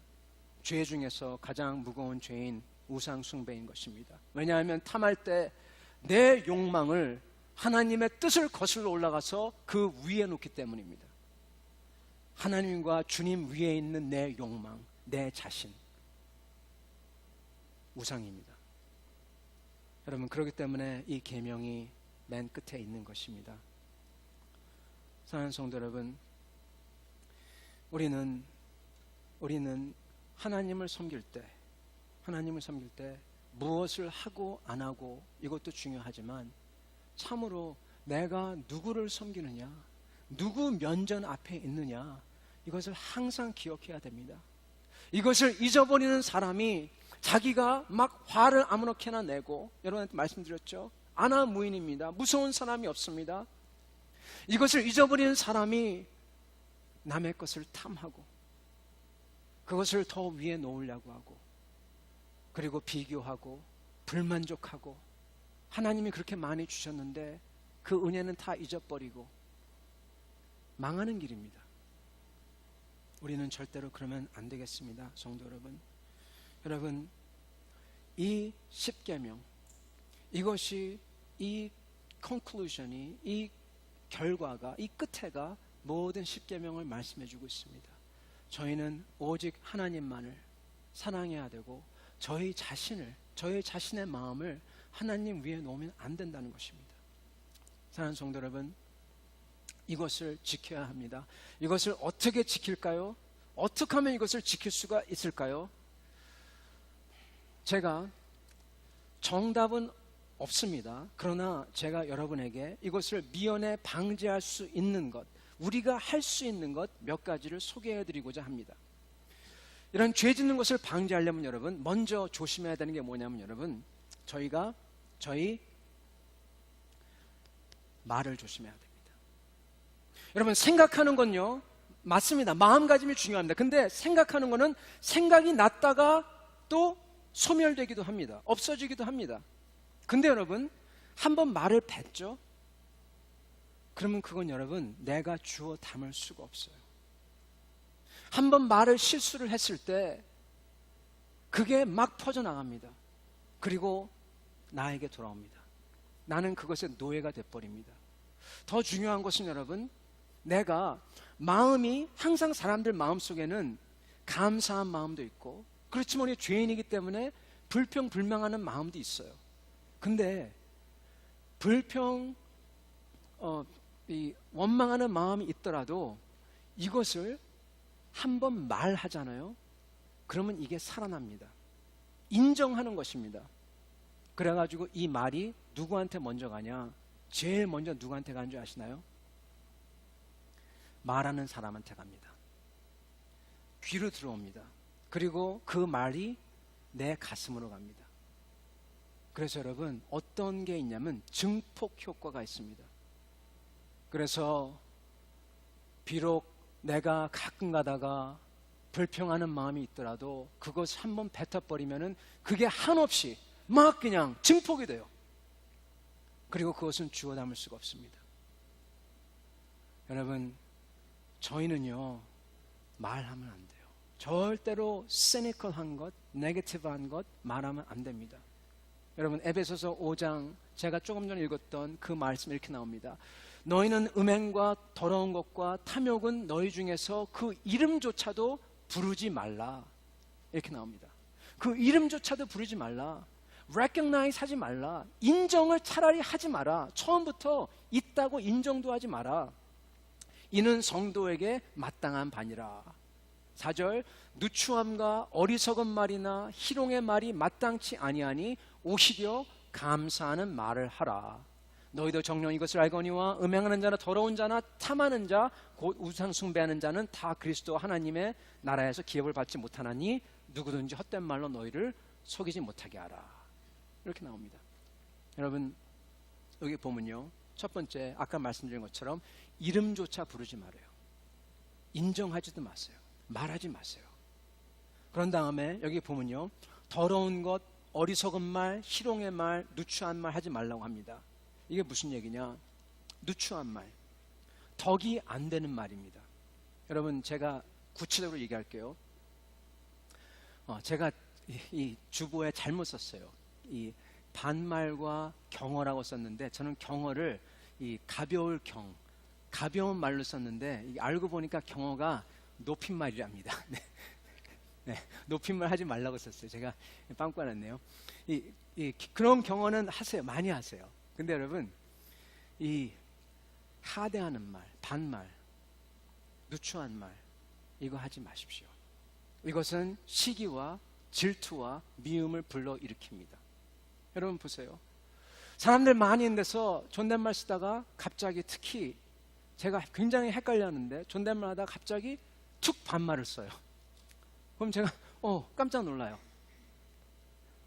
죄 중에서 가장 무거운 죄인 우상 숭배인 것입니다. 왜냐하면 탐할 때 내 욕망을 하나님의 뜻을 거슬러 올라가서 그 위에 놓기 때문입니다. 하나님과 주님 위에 있는 내 욕망, 내 자신, 우상입니다. 여러분, 그렇기 때문에 이 계명이 맨 끝에 있는 것입니다. 사랑하는 성도 여러분, 우리는 하나님을 섬길 때 무엇을 하고 안 하고, 이것도 중요하지만 참으로 내가 누구를 섬기느냐, 누구 면전 앞에 있느냐, 이것을 항상 기억해야 됩니다. 이것을 잊어버리는 사람이 자기가 막 화를 아무렇게나 내고, 여러분한테 말씀드렸죠? 아나무인입니다. 무서운 사람이 없습니다. 이것을 잊어버리는 사람이 남의 것을 탐하고 그것을 더 위에 놓으려고 하고, 그리고 비교하고 불만족하고, 하나님이 그렇게 많이 주셨는데 그 은혜는 다 잊어버리고 망하는 길입니다. 우리는 절대로 그러면 안 되겠습니다. 성도 여러분, 이 10계명, 이것이, 이 conclusion이, 이 결과가, 이 끝에가 모든 10계명을 말씀해 주고 있습니다. 저희는 오직 하나님만을 사랑해야 되고, 저희 자신의 마음을 하나님 위에 놓으면 안 된다는 것입니다. 사랑하는 성도 여러분, 이것을 지켜야 합니다. 이것을 어떻게 지킬까요? 어떻게 하면 이것을 지킬 수가 있을까요? 제가 정답은 없습니다. 그러나 제가 여러분에게 이것을 미연에 방지할 수 있는 것, 우리가 할 수 있는 것 몇 가지를 소개해 드리고자 합니다. 이런 죄 짓는 것을 방지하려면 여러분, 먼저 조심해야 되는 게 뭐냐면 여러분, 저희 말을 조심해야 됩니다. 여러분, 생각하는 건요, 맞습니다. 마음가짐이 중요합니다. 근데 생각하는 거는 생각이 났다가 또 소멸되기도 합니다. 없어지기도 합니다. 근데 여러분, 한번 말을 뱉죠? 그러면 그건 여러분, 내가 주워 담을 수가 없어요. 한번 말을 실수를 했을 때 그게 막 퍼져나갑니다. 그리고 나에게 돌아옵니다. 나는 그것의 노예가 돼버립니다. 더 중요한 것은 여러분, 내가 마음이 항상 사람들 마음속에는 감사한 마음도 있고, 그렇지만 우리 죄인이기 때문에 불평불명하는 마음도 있어요. 근데 원망하는 마음이 있더라도 이것을 한번 말하잖아요. 그러면 이게 살아납니다. 인정하는 것입니다. 그래가지고 이 말이 누구한테 먼저 가냐? 제일 먼저 누구한테 가는 줄 아시나요? 말하는 사람한테 갑니다. 귀로 들어옵니다. 그리고 그 말이 내 가슴으로 갑니다. 그래서 여러분, 어떤 게 있냐면 증폭 효과가 있습니다. 그래서 비록 내가 가끔 가다가 불평하는 마음이 있더라도 그것을 한번 뱉어버리면은 그게 한없이 막 그냥 증폭이 돼요. 그리고 그것은 주워 담을 수가 없습니다. 여러분, 저희는요, 말하면 안 돼요. 절대로 시니컬한 것, 네거티브한 것 말하면 안 됩니다. 여러분, 에베소서 5장 제가 조금 전에 읽었던 그 말씀 이렇게 나옵니다. 너희는 음행과 더러운 것과 탐욕은 너희 중에서 그 이름조차도 부르지 말라. 이렇게 나옵니다. 그 이름조차도 부르지 말라. recognize 하지 말라. 인정을 차라리 하지 마라. 처음부터 있다고 인정도 하지 마라. 이는 성도에게 마땅한 바니라. 4절, 누추함과 어리석은 말이나 희롱의 말이 마땅치 아니하니 오히려 감사하는 말을 하라. 너희도 정녕 이것을 알거니와 음행하는 자나 더러운 자나 탐하는 자 곧 우상 숭배하는 자는 다 그리스도 하나님의 나라에서 기업을 받지 못하나니 누구든지 헛된 말로 너희를 속이지 못하게 하라. 이렇게 나옵니다. 여러분, 여기 보면요, 첫 번째 아까 말씀드린 것처럼 이름조차 부르지 말아요. 인정하지도 마세요. 말하지 마세요. 그런 다음에 여기 보면요, 더러운 것, 어리석은 말, 희롱의 말, 누추한 말 하지 말라고 합니다. 이게 무슨 얘기냐? 누추한 말, 덕이 안 되는 말입니다. 여러분, 제가 구체적으로 얘기할게요. 제가 이 주보에 잘못 썼어요. 이 반말과 경어라고 썼는데 저는 경어를 이 가벼운 말로 썼는데 알고 보니까 경어가 높임말이랍니다. 네, 높임말 하지 말라고 썼어요. 제가 빵꾸 났네요. 그런 경어는 하세요. 많이 하세요. 근데 여러분, 이 하대하는 말, 반말, 누추한 말, 이거 하지 마십시오. 이것은 시기와 질투와 미움을 불러일으킵니다. 여러분 보세요. 사람들 많이 있는 데서 존댓말 쓰다가 갑자기, 특히 제가 굉장히 헷갈렸는데 존댓말 하다가 갑자기 툭 반말을 써요. 그럼 제가 깜짝 놀라요.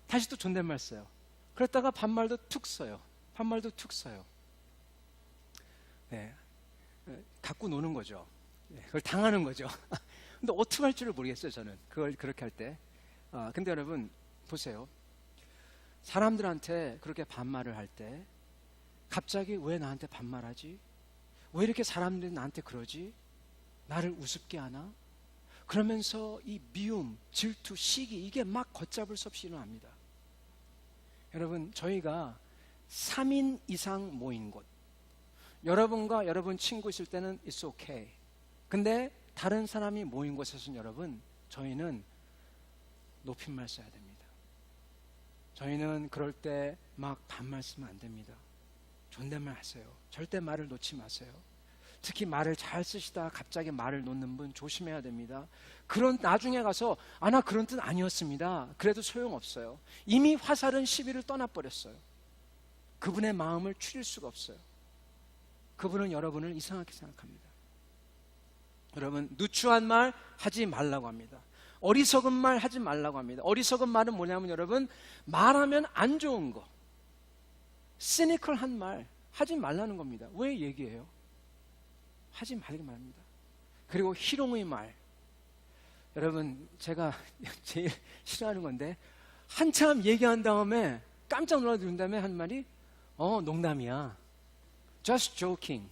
다시 또 존댓말 써요. 그랬다가 반말도 툭 써요. 네, 갖고 노는 거죠. 네, 그걸 당하는 거죠. 근데 어떻게 할 줄을 모르겠어요, 저는. 그걸 그렇게 할 때. 근데 여러분, 보세요. 사람들한테 그렇게 반말을 할 때 갑자기 왜 나한테 반말하지? 왜 이렇게 사람들이 나한테 그러지? 나를 우습게 하나? 그러면서 이 미움, 질투, 시기, 이게 막 걷잡을 수 없이 일어납니다. 여러분, 저희가 3인 이상 모인 곳, 여러분과 여러분 친구 있을 때는 it's okay. 근데 다른 사람이 모인 곳에서는 여러분, 저희는 높임말 써야 됩니다. 저희는 그럴 때 막 반말 쓰면 안 됩니다. 존댓말 하세요. 절대 말을 놓지 마세요. 특히 말을 잘 쓰시다 갑자기 말을 놓는 분 조심해야 됩니다. 그런 나중에 가서 나 그런 뜻 아니었습니다. 그래도 소용없어요. 이미 화살은 시비를 떠나버렸어요. 그분의 마음을 추릴 수가 없어요. 그분은 여러분을 이상하게 생각합니다. 여러분, 누추한 말 하지 말라고 합니다. 어리석은 말 하지 말라고 합니다. 어리석은 말은 뭐냐면 여러분, 말하면 안 좋은 거, 시니컬한 말 하지 말라는 겁니다. 왜 얘기해요? 하지 말기 말입니다. 그리고 희롱의 말, 여러분 제가 제일 싫어하는 건데, 한참 얘기한 다음에 깜짝 놀라는 다음에 한 말이 농담이야, just joking.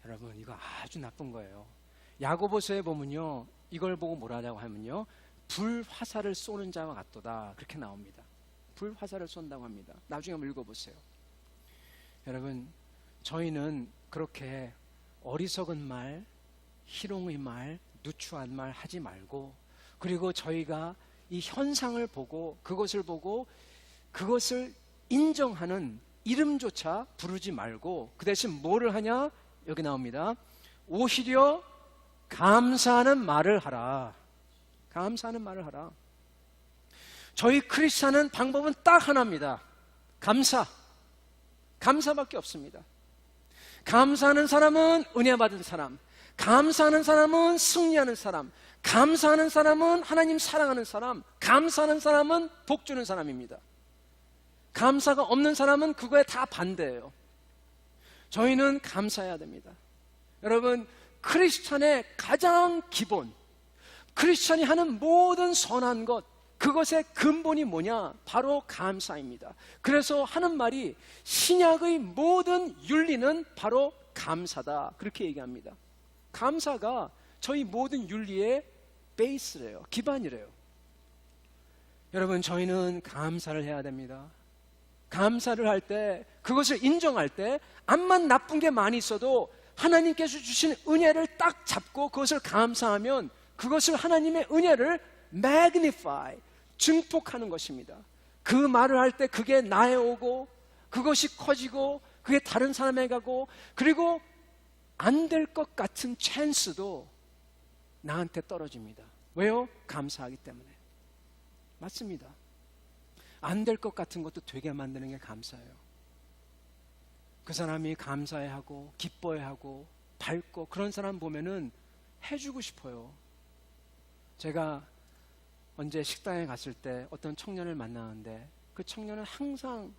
여러분 이거 아주 나쁜 거예요. 야고보서에 보면요, 이걸 보고 뭐라 하냐고 하면요, 불화살을 쏘는 자와 같도다, 그렇게 나옵니다. 불화살을 쏜다고 합니다. 나중에 한번 읽어보세요. 여러분, 저희는 그렇게 어리석은 말, 희롱의 말, 누추한 말 하지 말고, 그리고 저희가 이 현상을 보고 그것을 인정하는 이름조차 부르지 말고, 그 대신 뭐를 하냐? 여기 나옵니다. 오히려 감사하는 말을 하라. 감사하는 말을 하라. 저희 크리스찬은 방법은 딱 하나입니다. 감사밖에 없습니다. 감사하는 사람은 은혜 받은 사람, 감사하는 사람은 승리하는 사람, 감사하는 사람은 하나님 사랑하는 사람, 감사하는 사람은 복 주는 사람입니다. 감사가 없는 사람은 그거에 다 반대예요. 저희는 감사해야 됩니다. 여러분, 크리스찬의 가장 기본, 크리스찬이 하는 모든 선한 것, 그것의 근본이 뭐냐? 바로 감사입니다. 그래서 하는 말이 신약의 모든 윤리는 바로 감사다, 그렇게 얘기합니다. 감사가 저희 모든 윤리의 베이스래요. 기반이래요. 여러분, 저희는 감사를 해야 됩니다. 감사를 할 때, 그것을 인정할 때, 암만 나쁜 게 많이 있어도 하나님께서 주신 은혜를 딱 잡고 그것을 감사하면, 그것을 하나님의 은혜를 magnify, 증폭하는 것입니다. 그 말을 할 때 그게 나에 오고, 그것이 커지고, 그게 다른 사람에게 가고, 그리고 안 될 것 같은 찬스도 나한테 떨어집니다. 왜요? 감사하기 때문에. 맞습니다. 안 될 것 같은 것도 되게 만드는 게 감사예요. 그 사람이 감사해하고 기뻐해하고 밝고 그런 사람 보면은 해주고 싶어요. 제가 언제 식당에 갔을 때 어떤 청년을 만나는데, 그 청년은 항상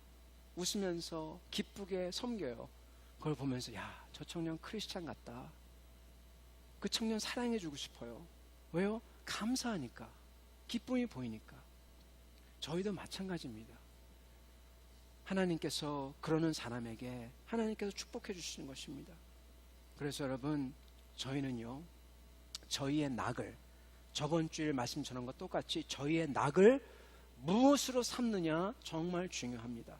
웃으면서 기쁘게 섬겨요. 그걸 보면서 저 청년 크리스찬 같다. 그 청년 사랑해주고 싶어요. 왜요? 감사하니까, 기쁨이 보이니까. 저희도 마찬가지입니다. 하나님께서 그러는 사람에게 하나님께서 축복해 주시는 것입니다. 그래서 여러분, 저희는요, 저희의 낙을, 저번 주일 말씀 전한 것 똑같이 저희의 낙을 무엇으로 삼느냐 정말 중요합니다.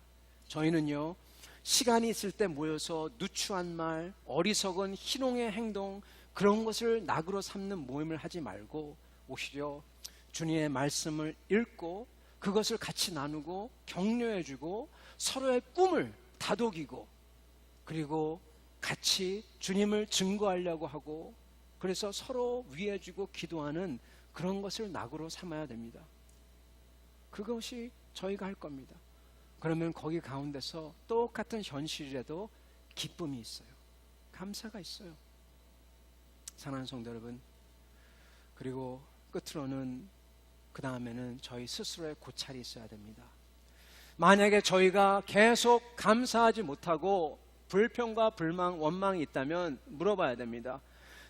저희는요, 시간이 있을 때 모여서 누추한 말, 어리석은 희롱의 행동, 그런 것을 낙으로 삼는 모임을 하지 말고, 오히려 주님의 말씀을 읽고 그것을 같이 나누고 격려해주고 서로의 꿈을 다독이고, 그리고 같이 주님을 증거하려고 하고, 그래서 서로 위해주고 기도하는 그런 것을 낙으로 삼아야 됩니다. 그것이 저희가 할 겁니다. 그러면 거기 가운데서 똑같은 현실이라도 기쁨이 있어요. 감사가 있어요. 사랑하는 성도 여러분, 그리고 끝으로는, 그 다음에는 저희 스스로의 고찰이 있어야 됩니다. 만약에 저희가 계속 감사하지 못하고 불평과 불만, 원망이 있다면 물어봐야 됩니다.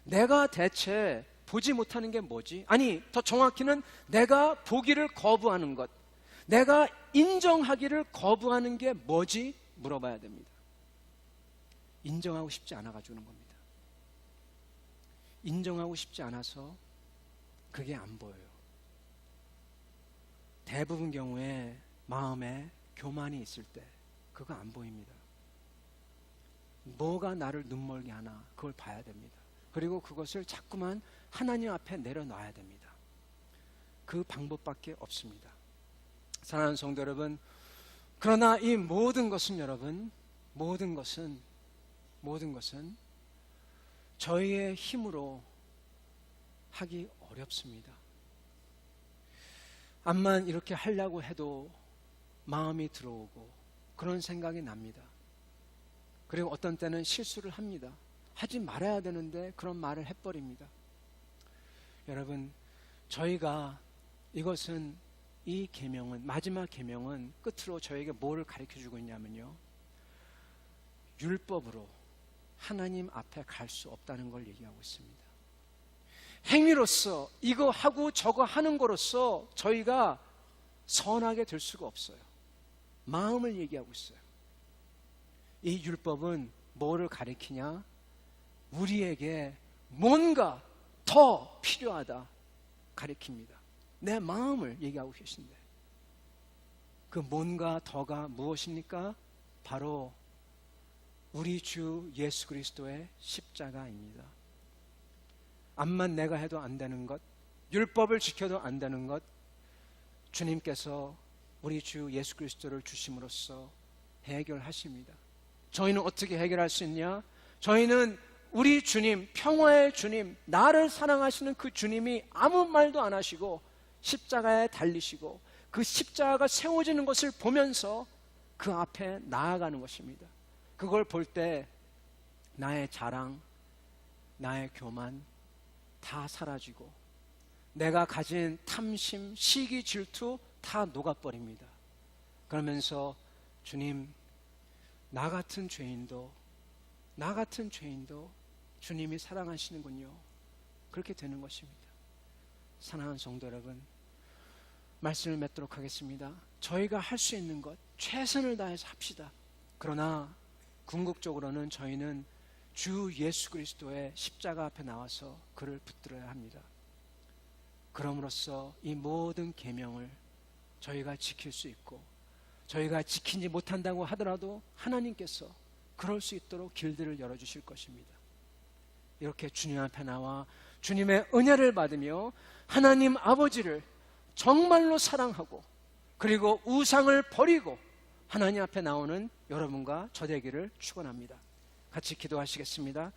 내가 대체 보지 못하는 게 뭐지? 아니, 더 정확히는 내가 보기를 거부하는 것, 내가 인정하기를 거부하는 게 뭐지? 물어봐야 됩니다. 인정하고 싶지 않아 가지고는 겁니다. 인정하고 싶지 않아서 그게 안 보여요. 대부분 경우에 마음에 교만이 있을 때 그거 안 보입니다. 뭐가 나를 눈멀게 하나, 그걸 봐야 됩니다. 그리고 그것을 자꾸만 하나님 앞에 내려놔야 됩니다. 그 방법밖에 없습니다. 사랑하는 성도 여러분, 그러나 이 모든 것은, 여러분, 모든 것은 모든 것은 저희의 힘으로 하기 어렵습니다. 암만 이렇게 하려고 해도 마음이 들어오고 그런 생각이 납니다. 그리고 어떤 때는 실수를 합니다. 하지 말아야 되는데 그런 말을 해버립니다. 여러분, 저희가 이것은 이 계명은, 마지막 계명은 끝으로 저에게 뭐를 가르쳐주고 있냐면요, 율법으로 하나님 앞에 갈 수 없다는 걸 얘기하고 있습니다. 행위로서 이거 하고 저거 하는 거로서 저희가 선하게 될 수가 없어요. 마음을 얘기하고 있어요. 이 율법은 뭐를 가리키냐? 우리에게 뭔가 더 필요하다 가리킵니다. 내 마음을 얘기하고 계신데, 그 뭔가 더가 무엇입니까? 바로 우리 주 예수 그리스도의 십자가입니다. 암만 내가 해도 안 되는 것, 율법을 지켜도 안 되는 것, 주님께서 우리 주 예수 그리스도를 주심으로써 해결하십니다. 저희는 어떻게 해결할 수 있냐? 저희는 우리 주님, 평화의 주님, 나를 사랑하시는 그 주님이 아무 말도 안 하시고 십자가에 달리시고 그 십자가가 세워지는 것을 보면서 그 앞에 나아가는 것입니다. 그걸 볼 때 나의 자랑, 나의 교만 다 사라지고 내가 가진 탐심, 시기, 질투 다 녹아버립니다. 그러면서 주님, 나 같은 죄인도 주님이 사랑하시는군요. 그렇게 되는 것입니다. 사랑하는 성도 여러분, 말씀을 맺도록 하겠습니다. 저희가 할 수 있는 것 최선을 다해서 합시다. 그러나 궁극적으로는 저희는 주 예수 그리스도의 십자가 앞에 나와서 그를 붙들어야 합니다. 그럼으로써 이 모든 계명을 저희가 지킬 수 있고, 저희가 지키지 못한다고 하더라도 하나님께서 그럴 수 있도록 길들을 열어주실 것입니다. 이렇게 주님 앞에 나와 주님의 은혜를 받으며 하나님 아버지를 정말로 사랑하고, 그리고 우상을 버리고 하나님 앞에 나오는 여러분과 저 되기를 축원합니다. 같이 기도하시겠습니다.